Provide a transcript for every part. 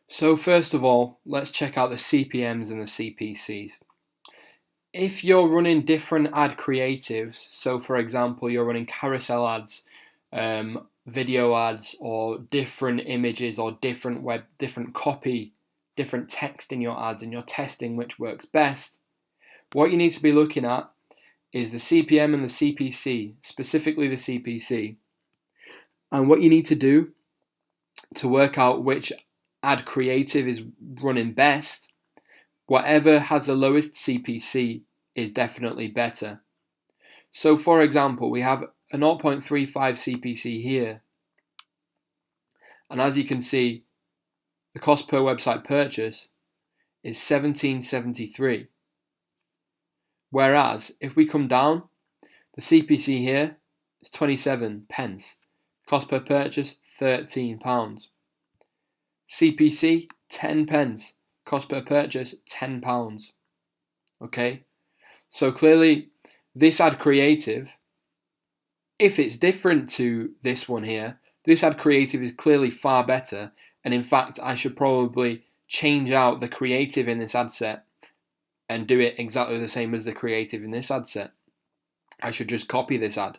So first of all, let's check out the CPMs and the CPCs. If you're running different ad creatives, so for example, you're running carousel ads, video ads, or different images, or different copy, different text in your ads, and you're testing which works best, what you need to be looking at is the CPM and the CPC, specifically the CPC. And what you need to do to work out which ad creative is running best, whatever has the lowest CPC is definitely better. So for example, we have a 0.35 CPC here. And as you can see, the cost per website purchase is 17.73. Whereas if we come down, the CPC here is 27 pence. Cost per purchase, £13. CPC, 10 pence. Cost per purchase, £10. Okay? So clearly, this ad creative, if it's different to this one here, this ad creative is clearly far better. And in fact, I should probably change out the creative in this ad set and do it exactly the same as the creative in this ad set. I should just copy this ad.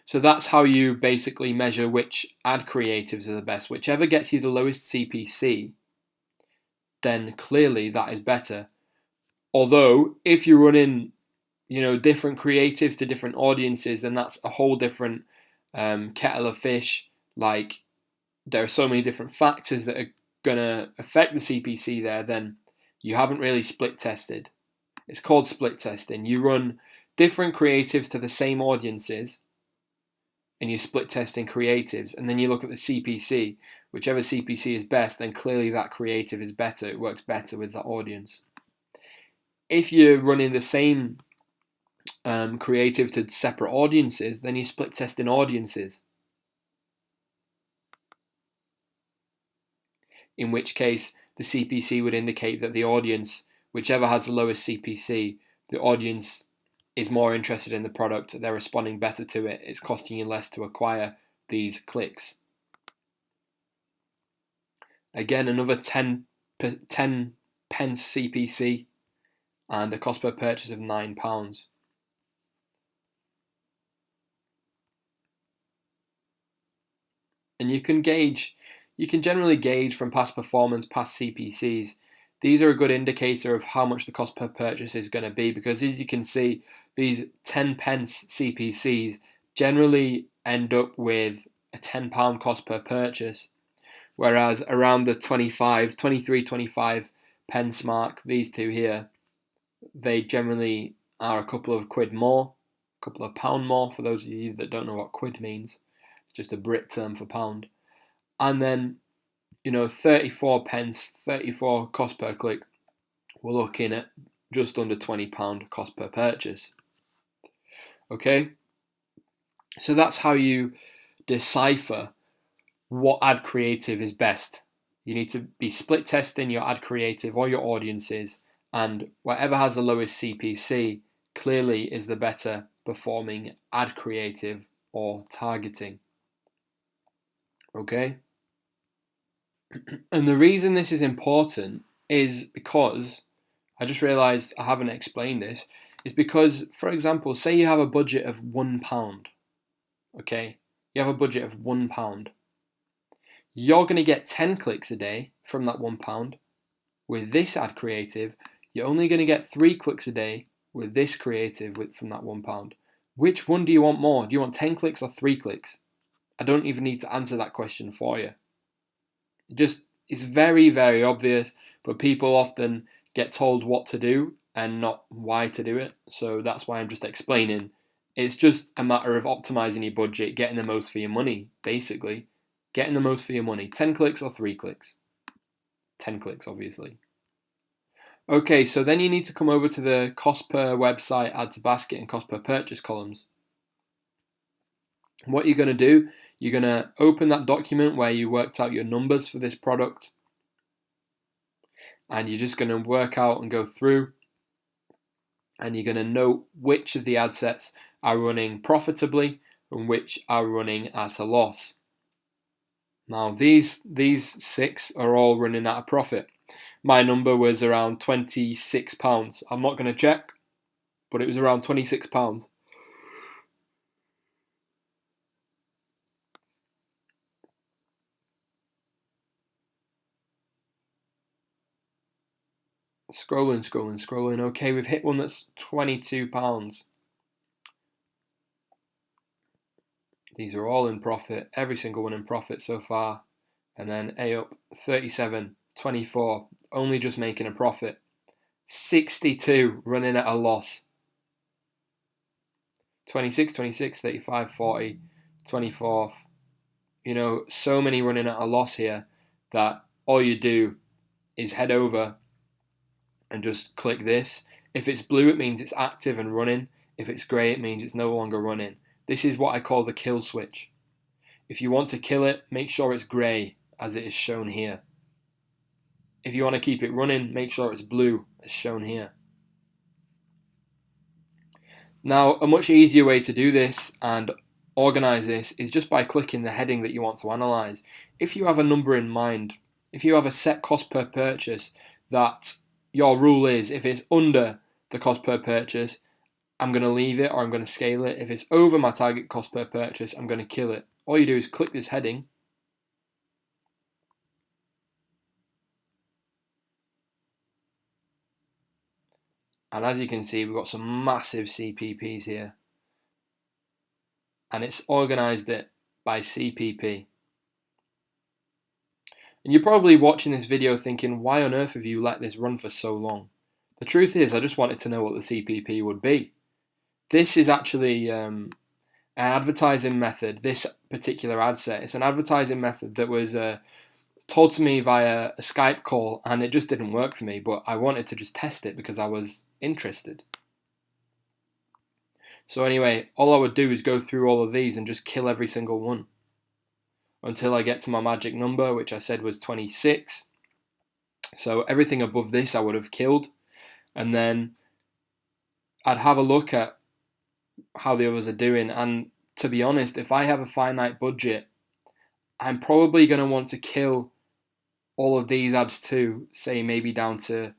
So that's how you basically measure which ad creatives are the best. Whichever gets you the lowest CPC, then clearly that is better. Although, if you're running, different creatives to different audiences, then that's a whole different kettle of fish. Like, there are so many different factors that are going to affect the CPC there, then you haven't really split tested. It's called split testing. You run different creatives to the same audiences, and you split testing creatives, and then you look at the CPC. Whichever CPC is best, then clearly that creative is better. It works better with that audience. If you're running the same creative to separate audiences, then you split testing audiences. In which case, the CPC would indicate that the audience, whichever has the lowest CPC, the audience is more interested in the product, they're responding better to it, it's costing you less to acquire these clicks. Again, another 10 pence CPC and a cost per purchase of £9. And you can generally gauge from past performance, past CPCs. These are a good indicator of how much the cost per purchase is going to be, because as you can see, these 10 pence CPCs generally end up with a £10 cost per purchase, whereas around the 23-25 pence mark, these two here, they generally are a couple of quid more, a couple of pound more, for those of you that don't know what quid means. It's just a Brit term for pound. And then 34 pence, 34 cost per click, we're looking at just under £20 cost per purchase. Okay? So that's how you decipher what ad creative is best. You need to be split testing your ad creative or your audiences, and whatever has the lowest CPC clearly is the better performing ad creative or targeting. Okay? And the reason this is important is because, I just realised I haven't explained this, is because, for example, say you have a budget of £1, okay? You have a budget of £1. You're going to get 10 clicks a day from that £1. With this ad creative, you're only going to get 3 clicks a day with this creative from that £1. Which one do you want more? Do you want 10 clicks or 3 clicks? I don't even need to answer that question for you. It's very, very obvious, but people often get told what to do and not why to do it. So that's why I'm just explaining. It's just a matter of optimizing your budget, getting the most for your money, basically. Getting the most for your money. 10 clicks or 3 clicks? 10 clicks, obviously. Okay, so then you need to come over to the cost per website, add to basket, and cost per purchase columns. What you're going to do, you're going to open that document where you worked out your numbers for this product, and you're just going to work out and go through, and you're going to note which of the ad sets are running profitably and which are running at a loss. Now these 6 are all running at a profit. My number was around £26. I'm not going to check, but it was around £26. Scrolling. Okay, we've hit one that's £22. These are all in profit, every single one in profit so far. And then A up, 37, 24, only just making a profit. 62, running at a loss. 26, 26, 35, 40, 24. You know, so many running at a loss here that all you do is head over and just click this. If it's blue, it means it's active and running. If it's grey, it means it's no longer running. This is what I call the kill switch. If you want to kill it, make sure it's grey, as it is shown here. If you want to keep it running, make sure it's blue, as shown here. Now, a much easier way to do this and organize this is just by clicking the heading that you want to analyze. If you have a number in mind, if you have a set cost per purchase that your rule is, if it's under the cost per purchase, I'm going to leave it or I'm going to scale it. If it's over my target cost per purchase, I'm going to kill it. All you do is click this heading. And as you can see, we've got some massive CPPs here. And it's organized it by CPP. And you're probably watching this video thinking, why on earth have you let this run for so long? The truth is, I just wanted to know what the CPP would be. This is actually an advertising method, this particular ad set. It's an advertising method that was told to me via a Skype call, and it just didn't work for me, but I wanted to just test it because I was interested. So anyway, all I would do is go through all of these and just kill every single one until I get to my magic number, which I said was 26. So everything above this I would have killed, and then I'd have a look at how the others are doing. And to be honest, if I have a finite budget, I'm probably going to want to kill all of these ads too, say maybe down to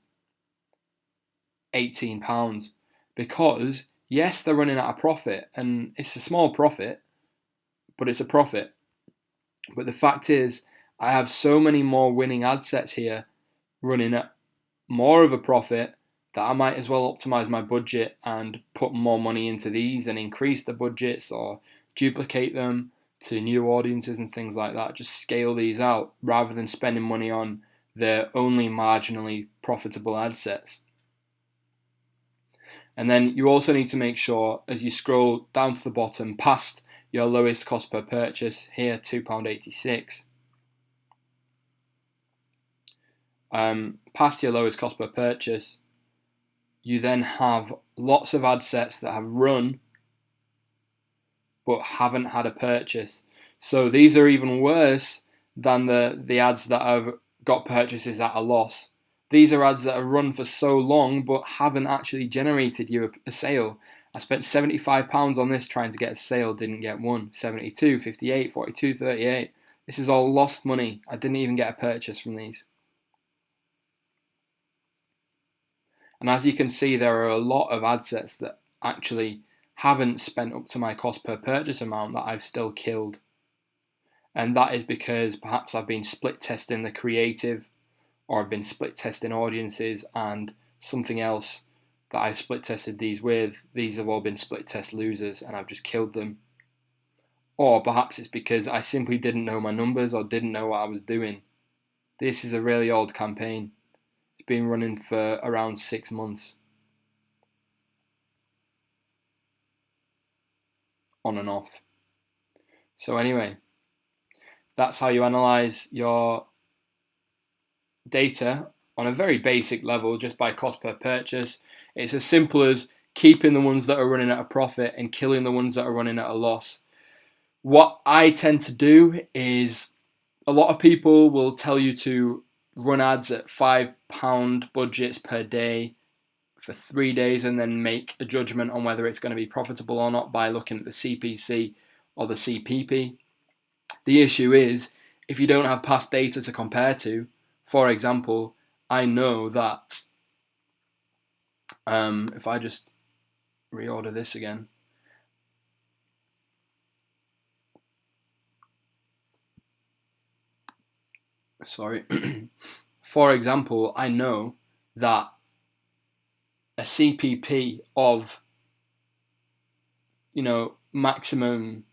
£18, because yes, they're running at a profit, and it's a small profit, but it's a profit. But the fact is, I have so many more winning ad sets here running at more of a profit that I might as well optimize my budget and put more money into these and increase the budgets or duplicate them to new audiences and things like that. Just scale these out rather than spending money on the only marginally profitable ad sets. And then you also need to make sure, as you scroll down to the bottom past your lowest cost per purchase, here £2.86, past your lowest cost per purchase, you then have lots of ad sets that have run but haven't had a purchase. So these are even worse than the ads that have got purchases at a loss. These are ads that have run for so long but haven't actually generated you a sale. I spent £75 on this trying to get a sale, didn't get one. 72, 58, 42, 38. This is all lost money. I didn't even get a purchase from these. And as you can see, there are a lot of ad sets that actually haven't spent up to my cost per purchase amount that I've still killed. And that is because perhaps I've been split testing the creative, or I've been split testing audiences and something else that I split tested these with. These have all been split test losers and I've just killed them. Or perhaps it's because I simply didn't know my numbers or didn't know what I was doing. This is a really old campaign. It's been running for around 6 months. On and off. So anyway, that's how you analyze your data on a very basic level, just by cost per purchase. It's as simple as keeping the ones that are running at a profit and killing the ones that are running at a loss. What I tend to do is, a lot of people will tell you to run ads at £5 budgets per day for 3 days and then make a judgment on whether it's going to be profitable or not by looking at the CPC or the CPP. The issue is if you don't have past data to compare to, for example, I know that if I just reorder this again, sorry, for example, I know that a CPP of, maximum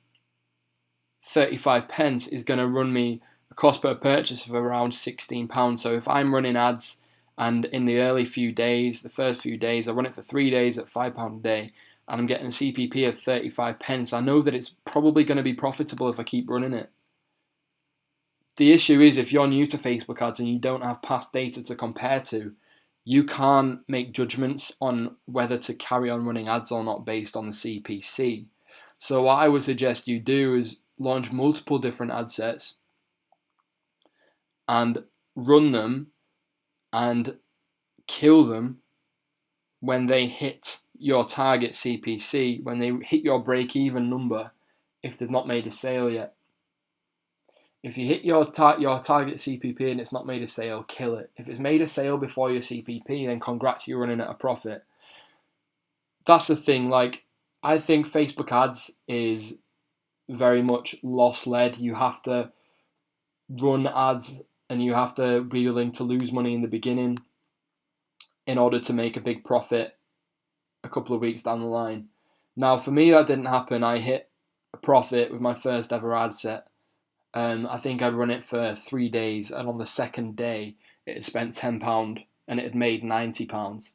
35 pence is going to run me a cost per purchase of around £16. So if I'm running ads and in the early few days, the first few days, I run it for 3 days at £5 a day and I'm getting a CPP of 35 pence, I know that it's probably going to be profitable if I keep running it. The issue is if you're new to Facebook ads and you don't have past data to compare to, you can't make judgments on whether to carry on running ads or not based on the CPC. So what I would suggest you do is launch multiple different ad sets and run them and kill them when they hit your target CPC, when they hit your break-even number if they've not made a sale yet. If you hit your target CPP and it's not made a sale, kill it. If it's made a sale before your CPP, then congrats, you're running at a profit. That's the thing. Like, I think Facebook ads is very much loss-led. You have to run ads and you have to be willing to lose money in the beginning in order to make a big profit a couple of weeks down the line. Now, for me, that didn't happen. I hit a profit with my first ever ad set. I think I'd run it for 3 days, and on the second day, it had spent £10 and it had made £90.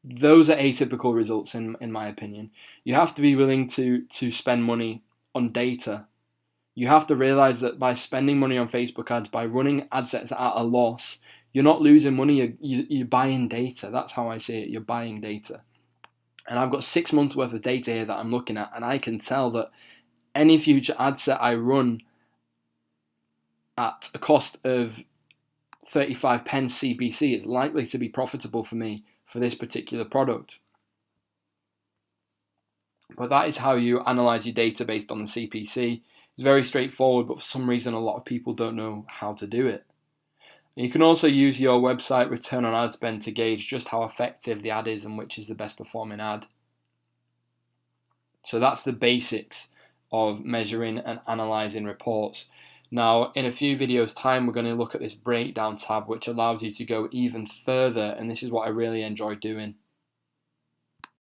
Those are atypical results in my opinion. You have to be willing to spend money on data. You have to realize that by spending money on Facebook ads, by running ad sets at a loss, you're not losing money, you're buying data. That's how I see it, you're buying data. And I've got 6 months worth of data here that I'm looking at, and I can tell that any future ad set I run at a cost of 35 pence CPC is likely to be profitable for me for this particular product. But that is how you analyze your data based on the CPC. It's very straightforward, but for some reason a lot of people don't know how to do it. You can also use your website return on ad spend to gauge just how effective the ad is and which is the best performing ad. So that's the basics of measuring and analyzing reports. Now, in a few videos time, we're going to look at this breakdown tab, which allows you to go even further, and this is what I really enjoy doing.